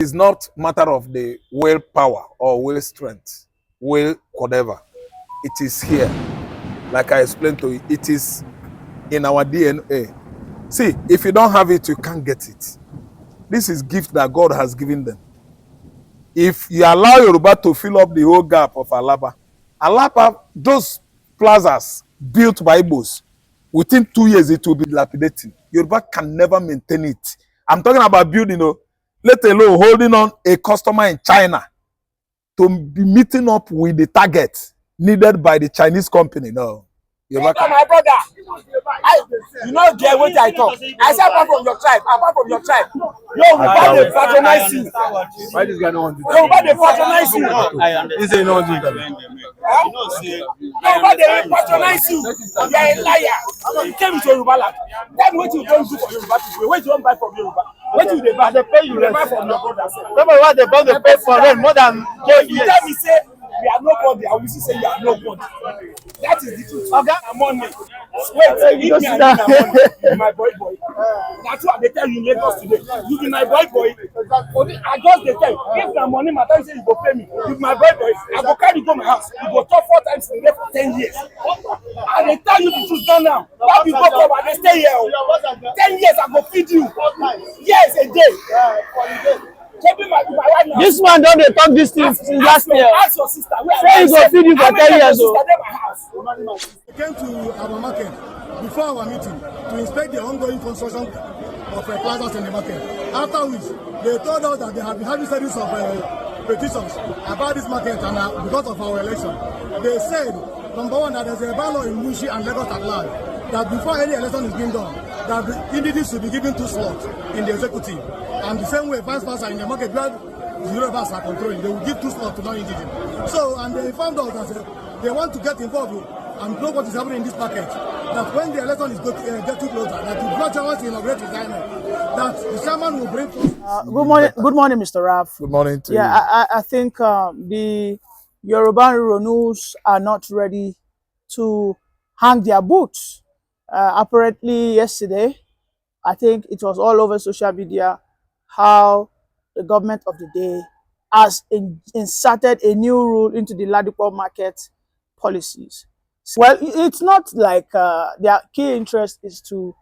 It's not matter of the willpower or will strength, will whatever. It is here. Like I explained to you, it is in our DNA. See, if you don't have it, you can't get it. This is gift that God has given them. If you allow Yoruba to fill up the whole gap of Alaba, those plazas built by Igbos, within 2 years it will be dilapidating. Yoruba can never maintain it. I'm talking about building, let alone holding on a customer in China to be meeting up with the target needed by the Chinese company. No. My brother, you know get what I talk. I say apart from your tribe, Yoruba dey patronize you. Why this guy don't want to do Yoruba dey patronize you. He say no do that. Yoruba dey patronize you. You are a liar. You came to Yoruba land. Tell me what you don't do for Yoruba people. What you don't buy from Yoruba. What you dey buy? They pay you. They buy from your brother. Remember what they pay for rent more than 12 You years. tell me say we are nobody. I will say you are nobody. That is the truth. Okay. Money. Wait, give me and my money. My boy. That's what they tell you in Lagos today. You be my boy. I just they tell you. If the money matter, you say you go pay me. You be my boy. I go carry you go my house. You go talk 4 times in there for 10 years. And they tell you the truth now. Why you go come and they stay here? 10 years I go feed you. Yes, a day. This man don't they talk this thing since last year. Ask your sister. Say he go feed you for 10 years. We came to our market before our meeting to inspect the ongoing construction of plazas in the market. After which, they told us that they have been having series of petitions about this market and because of our election. They said, number one, that there's a bylaw in Mushi and Lagos at large that before any election is being done, that the individuals should be given 2 slots in the executive. And the same way, vice versa, in the market where the Yorubas are controlling, they will give 2 slots to non-indigenous. So, and they found out that they want to get involved and know what is happening in this market. That when the election is getting closer, that the Gradual wants to inaugurate retirement, that the chairman will bring. Good morning, Mr. Raf. Good morning to you. I think the Yoruba Ronus are not ready to hang their boots. Apparently, yesterday, I think it was all over social media how the government of the day has inserted a new rule into the Ladipo market policies. Well, it's not like their key interest is to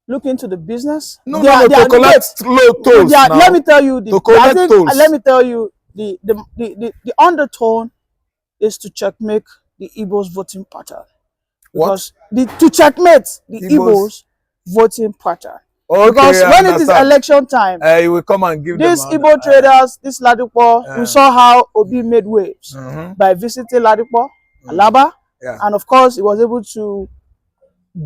look into the business. To collect low tolls now. Let me tell you, let me tell you, the undertone is to checkmate the Igbos voting pattern. Because to checkmate the Igbos voting pattern. Okay, because when it is election time, you will come and give these them Igbo traders, this Ladipo, we saw how Obi made waves by visiting Ladipo, Alaba, and of course, he was able to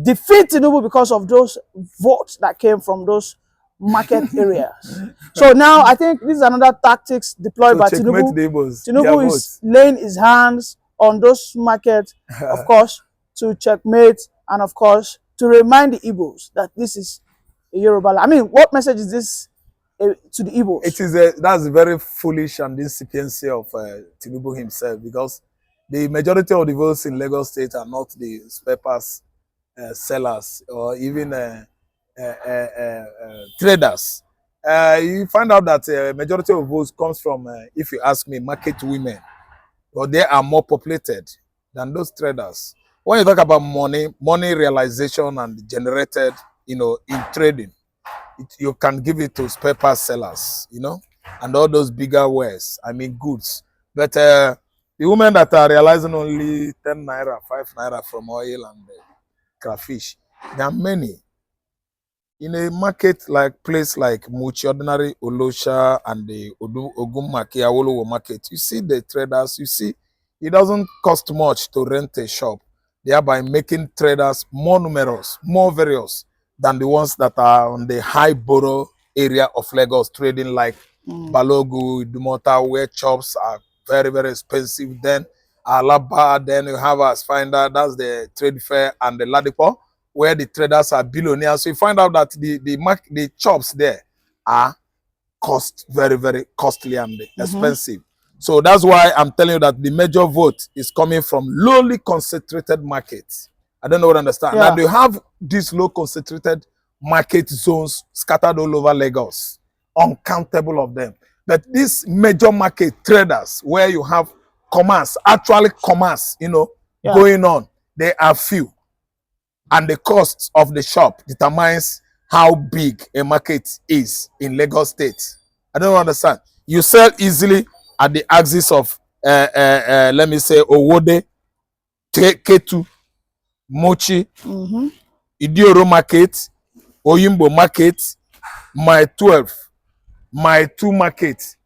defeat Tinubu because of those votes that came from those market areas. So now I think this is another tactics deployed by Tinubu. Tinubu is laying his hands on those markets, of course, to checkmate and of course to remind the Igbos that this is a Yoruba. I mean, what message is this to the Igbos? It is that's very foolish and incipiency of Tinubu himself, because the majority of the votes in Lagos State are not the spare parts sellers or even traders. You find out that majority of votes comes from, if you ask me, market women, but they are more populated than those traders. When you talk about money realization and generated, in trading, you can give it to spare parts sellers, and all those bigger wares, goods. But the women that are realizing only 10 naira, 5 naira from oil and crayfish, there are many. In a market place like Muchi, Ordinary, Olosha, and the Ogumaki, Awolowo market, you see the traders, you see it doesn't cost much to rent a shop, thereby making traders more numerous, more various than the ones that are on the high borough area of Lagos, trading like Balogu, Dumota, where chops are very, very expensive. Then Alaba, then you have as finder, that's the trade fair, and the Ladipo, where the traders are billionaires. So you find out that the chops there are very, very costly and expensive. So that's why I'm telling you that the major vote is coming from lowly concentrated markets. I don't know what I understand. Now they have these low concentrated market zones scattered all over Lagos, uncountable of them. But these major market traders where you have commerce, actually commerce, you know, going on, they are few. And the cost of the shop determines how big a market is in Lagos State. I don't understand. You sell easily at the axis of, let me say, Owode, Ketu, Mochi, Idioro Market, Oyimbo Market, My 12, My 2 Market.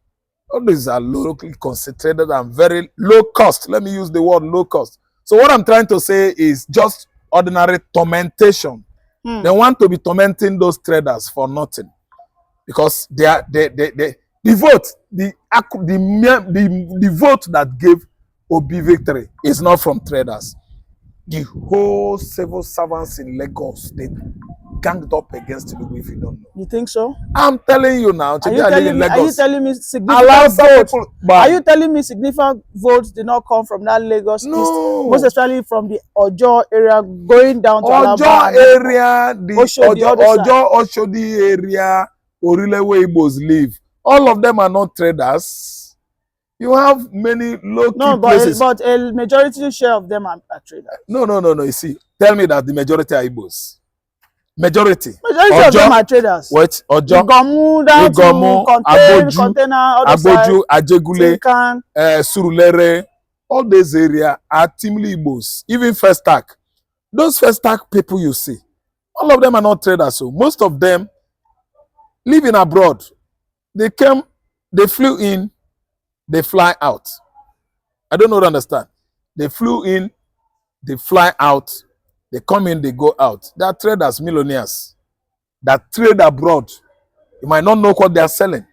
All these are locally concentrated and very low cost. Let me use the word low cost. So what I'm trying to say is just ordinary tormentation. They want to be tormenting those traders for nothing, because the vote, the vote that gave Obi victory is not from traders. The whole civil servants in Lagos, they ganged up against Tinubu, if you don't know. You think so? I'm telling you now. Are you telling me significant votes? Are you telling me significant votes did not come from that Lagos No. East, most especially from the Ojo area going down to Ojo Alaba area, the Ojo Oshodi area, Orile where Igbos live. All of them are not traders. You have many low-key places. But a majority share of them are traders. No. You see, tell me that the majority are Igbos. Majority Ojo, of them are traders. What? Ojo, Igbo down to container, Aboju, Ajegule, Tinkan, Surulere, all these areas are teamly Igbos. Even First Stack. Those First Stack people you see, all of them are not traders. So most of them living abroad. They came, they flew in, they fly out. I don't know what to understand. They flew in, they fly out, they come in, they go out. They are traders, millionaires that trade abroad. You might not know what they are selling.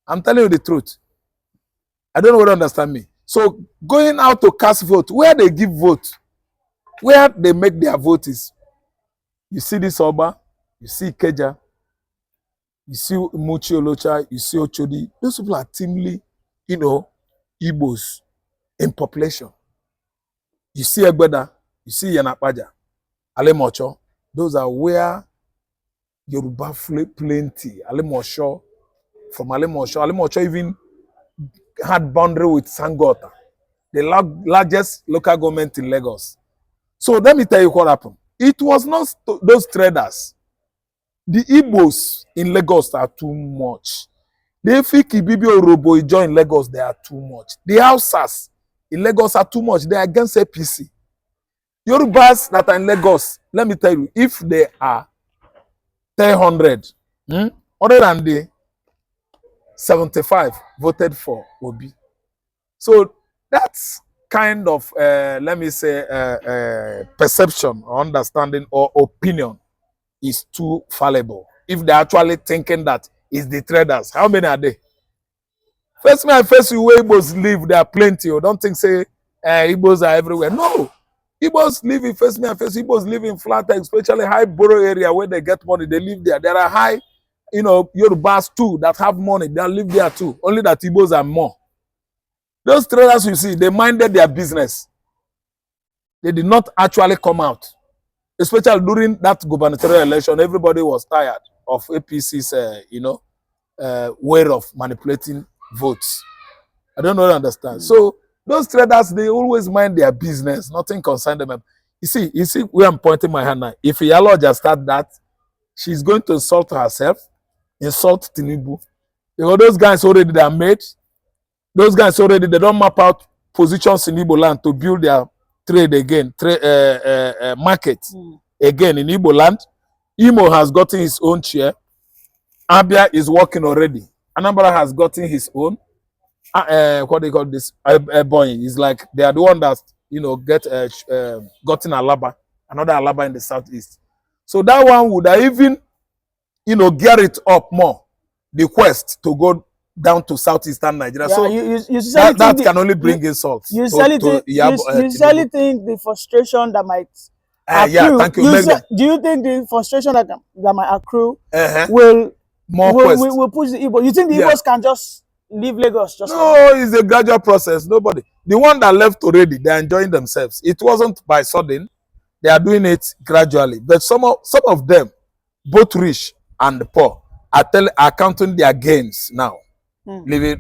I'm telling you the truth. I don't know what to understand me. So going out to cast vote, where they give vote, where they make their vote is, you see this Oba, you see Keja, you see Muchi Olocha, you see Ochodi. Those people are teamly, you know, Igbos in population. You see Egbeda, you see Yanapaja, Alemocho. Those are where Yoruba plenty. Alemosho, from Alemosho even had boundary with Sangota, the largest local government in Lagos. So let me tell you what happened. It was not those traders. The Igbos in Lagos are too much. The Efiki, Bibi, Robo, Ijo in Lagos, they are too much. The Hausas in Lagos are too much. They are against APC. Yorubas that are in Lagos, let me tell you, if they are 300, other than the 75 voted for Obi. So that's kind of, let me say, perception or understanding or opinion is too fallible. If they're actually thinking that it's the traders, how many are they? First me, I first you where Igbos live, there are plenty. You don't think say Igbos are everywhere. No. Igbos live in first me, I first Igbos live in flat, especially high borough area where they get money, they live there. There are high, you know, Yorubas too that have money, they live there too. Only that Igbos are more. Those traders you see, they minded their business. They did not actually come out. Especially during that gubernatorial election, everybody was tired of APC's, way of manipulating votes. I don't know, understand. So those traders, they always mind their business. Nothing concerned them. You see where I'm pointing my hand now. If Iyalo just start that, she's going to insult herself, insult Tinubu. Because those guys already they are made. Those guys already they don't map out positions in Igbo land to build their trade again, market again in Igbo land. Imo has gotten his own chair. Abia is working already. Anambra has gotten his own. What they call this? Boy is like they are the one that gotten Alaba, another Alaba in the southeast. So that one would have even gear it up more. The quest to go down to southeastern Nigeria. Yeah, so that can only bring insults. You usually think the frustration that might accrue. Yeah, thank you. Do you think the frustration that might accrue will push the Igbo? You think the Igbos can just leave Lagos? It's a gradual process. Nobody. The one that left already, they're enjoying themselves. It wasn't by sudden. They are doing it gradually. But some of them, both rich and poor, are counting their gains now.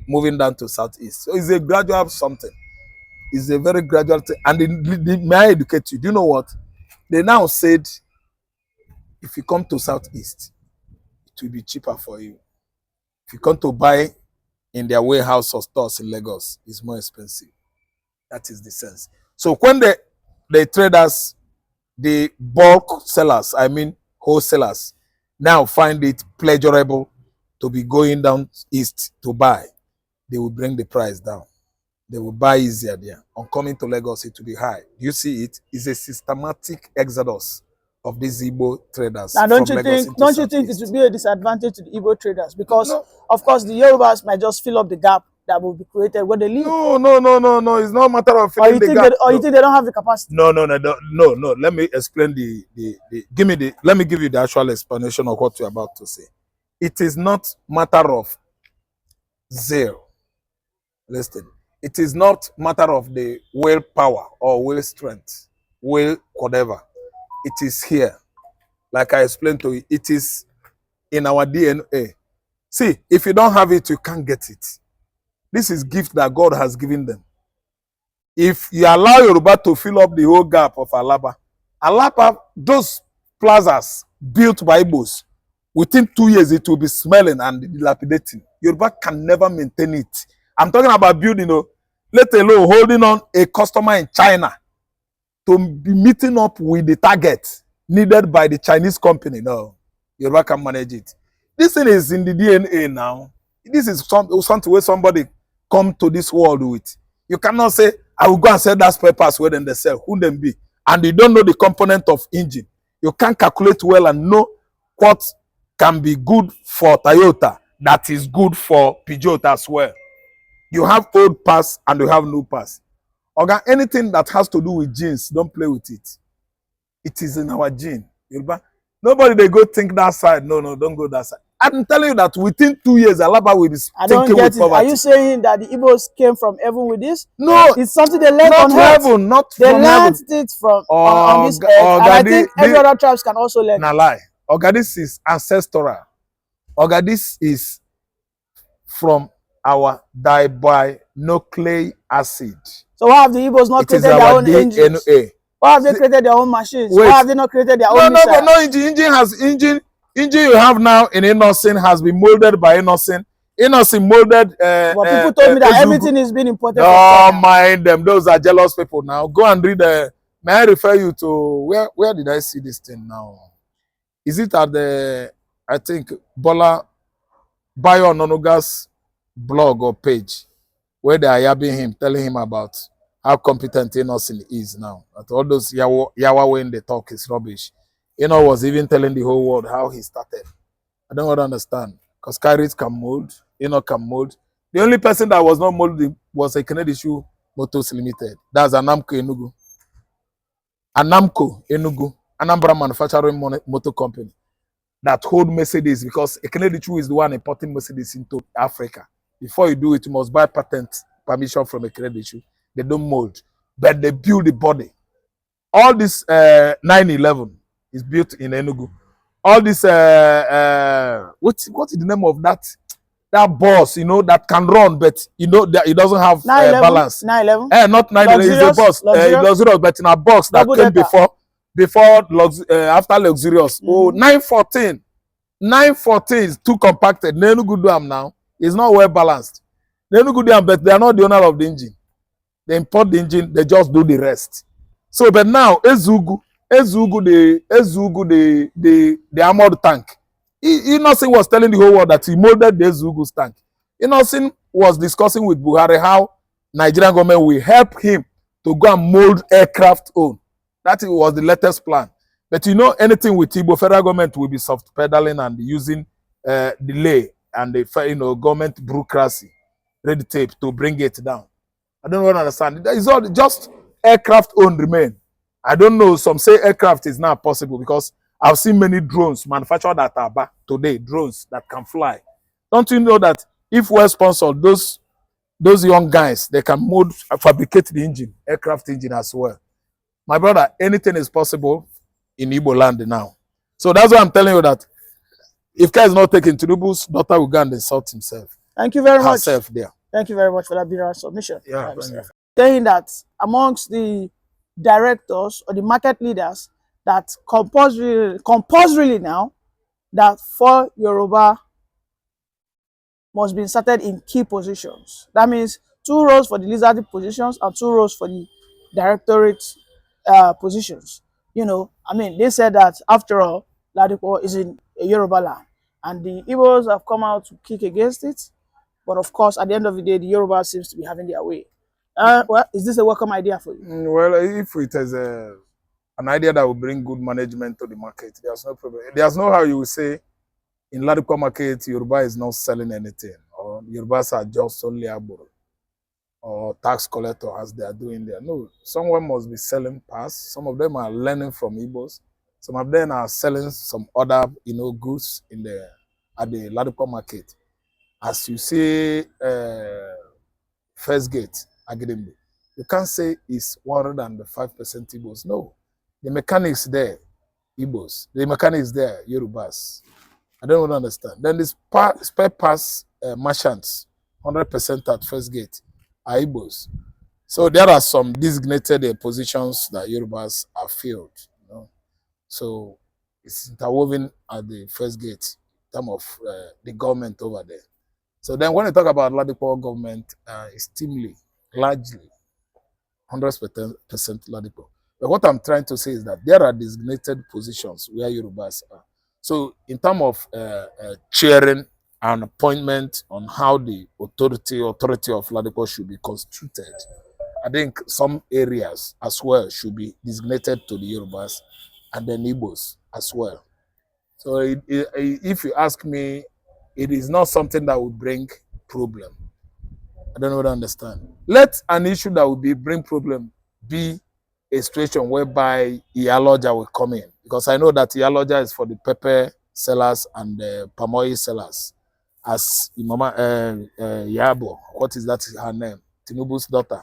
moving down to southeast. So it's a gradual something. It's a very gradual thing. And may I educate you? Do you know what? They now said, if you come to southeast, it will be cheaper for you. If you come to buy in their warehouse or stores in Lagos, it's more expensive. That is the sense. So when the traders, the bulk sellers, I mean wholesalers, now find it pleasurable to be going down east to buy, they will bring the price down. They will buy easier there. On coming to Lagos, it will be high. Do you see it? It's a systematic exodus of these Igbo traders. Now, don't you think it would be a disadvantage to the Igbo traders? Because, of course, the Yorubas might just fill up the gap that will be created when they leave. No. It's not a matter of filling the gap. You think they don't have the capacity? No. Let me explain let me give you the actual explanation of what you're about to say. It is not matter of zeal. Listen. It is not matter of the willpower or will strength, will whatever. It is here. Like I explained to you, it is in our DNA. See, if you don't have it, you can't get it. This is gift that God has given them. If you allow Yoruba to fill up the whole gap of Alaba, those plazas built by Igbos, within 2 years it will be smelling and dilapidating. Yoruba can never maintain it. I'm talking about building, let alone holding on a customer in China to be meeting up with the target needed by the Chinese company. No, Yoruba can manage it. This thing is in the DNA now. This is something where somebody come to this world with. You cannot say, I will go and sell that spare parts where then they sell. Who them be? And you don't know the component of engine. You can't calculate well and know what can be good for Toyota that is good for Peugeot as well. You have old parts and you have new parts. Okay, anything that has to do with genes, don't play with it. It is in our gene. Nobody they go think that side. No, don't go that side. I'm telling you that within 2 years, Alaba will be thinking with poverty. Are you saying that the Igbos came from heaven with this? No, it's something they learned on heaven, not they from learned heaven. it from on this earth, and I think every other tribes can also learn. Nah, lie. Okay, this is ancestral. Okay, this is from our dinucleic acid. So why have the Igbos not created their own engines? Why have they created their own machines? Why have they not created their own missiles? No, engine you have now in Innocent has been molded by Innocent. Innocent molded. But people told me that everything is being imported. Don't mind them. Those are jealous people now. Go and read the. May I refer you to where did I see this thing now? Is it at the, I think, Bola Bayo Nonuga's blog or page where they are yabbing him, telling him about how competent Innocent is now. That all those Yawa when they talk is rubbish. Was even telling the whole world how he started. I don't want to understand. Because Kairit can mold, can mold. The only person that was not molded was a Canadian Motors Limited. That's Anamco Enugu. Anambra Manufacturing Motor Company. That hold Mercedes, because a Canadian is the one importing Mercedes into Africa. Before you do it, you must buy patent permission from a Canadian. They don't mold, but they build the body. All this 911 is built in Enugu. All this what is the name of that bus, that can run, but that it doesn't have balance. 911? Not 911, it's a bus. Luxurious, but in a box that came after luxurious. Oh, 914. 914 is too compacted. Enugu Dam now is not well balanced. Enugu Dam, but they are not the owner of the engine. They import the engine, they just do the rest. So, but now Ezugu, the armored tank. Innocent was telling the whole world that he molded the Ezugu's tank. Innocent was discussing with Buhari how Nigerian government will help him to go and mold aircraft own. That was the latest plan. But anything with Igbo, federal government will be soft pedaling and using delay and the government bureaucracy, red tape to bring it down. I don't understand. It's all just aircraft own remain. I don't know. Some say aircraft is not possible because I've seen many drones manufactured at Aba today, drones that can fly. Don't you know that if we're sponsored, those young guys, they can fabricate the engine, aircraft engine as well. My brother, anything is possible in Igbo land now. So that's why I'm telling you that if Kai is not taken, Tinubu's daughter will go and insult himself. Thank you very much. herself there. Thank you very much for that beautiful submission. Yeah, thank you. Saying that amongst the directors or the market leaders, that compulsorily now, that 4 Yoruba must be inserted in key positions. That means 2 roles for the leadership positions and 2 roles for the directorate positions. You know, I mean, they said that after all, Ladipo is in a Yoruba land, and the Igbos have come out to kick against it. But of course, at the end of the day, the Yoruba seems to be having their way. Well, is this a welcome idea for you? Well, if it is an idea that will bring good management to the market, there's no problem. There's no how you will say in Ladipo market, Yoruba is not selling anything, or Yorubas are just only Igbo or tax collector as they are doing there. No, someone must be selling pass. Some of them are learning from Igbos. Some of them are selling some other, goods at the Ladipo market. As you see, First Gate, Agidembe, you can't say it's 105% Igbos. No, the mechanics there, Igbos. The mechanics there, Yorubas. I don't understand. Then this spare parts merchants, 100% at First Gate, are Igbos. So there are some designated positions that Yorubas are filled. So it's interwoven at the First Gate in terms of the government over there. So then when you talk about Ladipo government, it's largely 100% Ladipo. But what I'm trying to say is that there are designated positions where Yorubas are. So in terms of chairing and appointment on how the authority of Ladipo should be constituted, I think some areas as well should be designated to the Yorubas and then Igbos as well. So if you ask me, it is not something that will bring problem. I don't know what I understand. Let an issue that will bring problem be a situation whereby Iyaloja will come in. Because I know that Iyaloja is for the pepper sellers and the palm oil sellers. As Mama Yabo, what is that her name? Tinubu's daughter.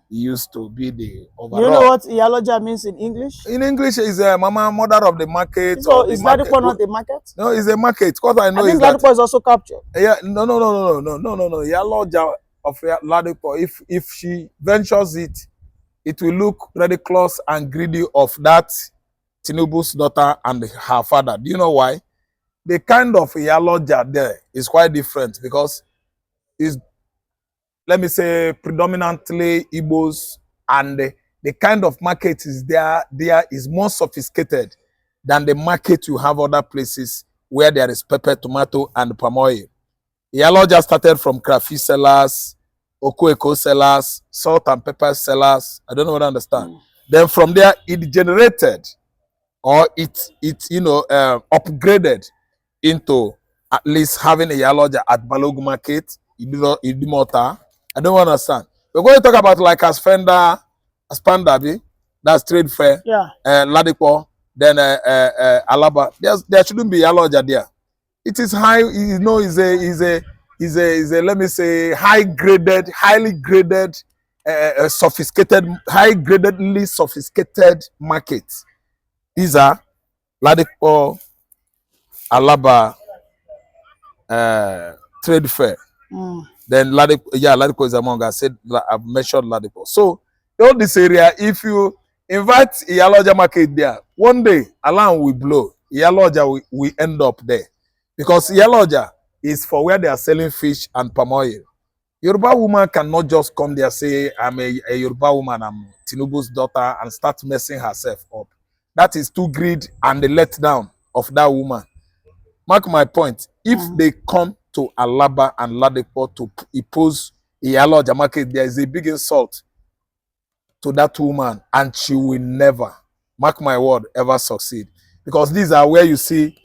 He used to be the overall. You know what Iyaloja means in English? In English, is a mother of the market. So is Ladipo not the market? No, it's a market. What I know I think is Ladipo that is also captured. Yeah, no. Iyaloja of Ladipo, if she ventures it, it will look very close and greedy of that Tinubu's daughter and her father. Do you know why? The kind of Iyaloja there is quite different because it's, let me say, predominantly Igbos, and the kind of market is there is more sophisticated than the market you have other places where there is pepper, tomato, and palm oil. Iyaloja started from crayfish sellers, Okoeko sellers, salt and pepper sellers. I don't know what I understand. Then from there, it generated or it upgraded into at least having a Iyaloja at Balogun market, Idimota. I don't understand. We're going to talk about like Aspanda, that's trade fair, Ladipo, then Alaba. There shouldn't be Iyaloja there. It is high, is a let me say highly graded, highly sophisticated market. These are Ladipo, Alaba, trade fair. Then Ladipo is among. I said I've mentioned Ladipo. So all this area, if you invite Iyaloja market there, one day alarm will blow. Iyaloja will end up there because Iyaloja is for where they are selling fish and palm oil. Yoruba woman cannot just come there say I'm a Yoruba woman, I'm Tinubu's daughter, and start messing herself up. That is too greed and the letdown of that woman. Mark my point. If they come to Alaba and Ladipo to impose Iyaloja market, there is a big insult to that woman, and she will never, mark my word, ever succeed. Because these are where you see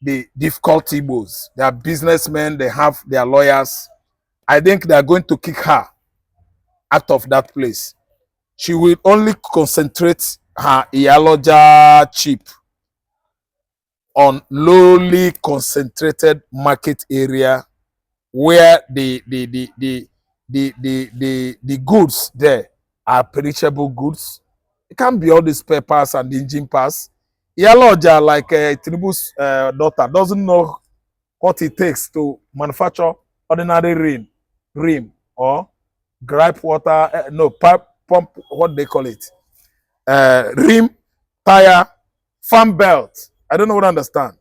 the difficult Igbos. They are businessmen, they have their lawyers. I think they are going to kick her out of that place. She will only concentrate her Iyaloja chip on lowly concentrated market area where the goods there are perishable goods. It can't be all the spare parts and the engine parts. Iyaloja, like Tinubu's daughter, doesn't know what it takes to manufacture ordinary rim or gripe water, no, pipe, pump, what they call it, rim, tire, farm belt. I don't know what I understand.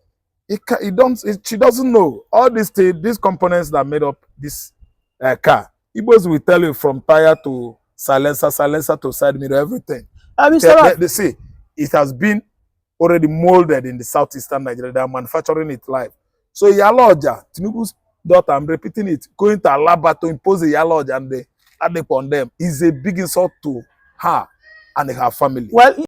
She doesn't know all these components that made up this car. Igbos will tell you from tire to silencer to side mirror, everything. They say it has been already molded in the southeastern Nigeria. They are manufacturing it live. So Yaloja, Tinubu's daughter, I'm repeating it, going to Alaba to impose a Yaloja and the Ladipo on them is a big insult to her and her family. Well,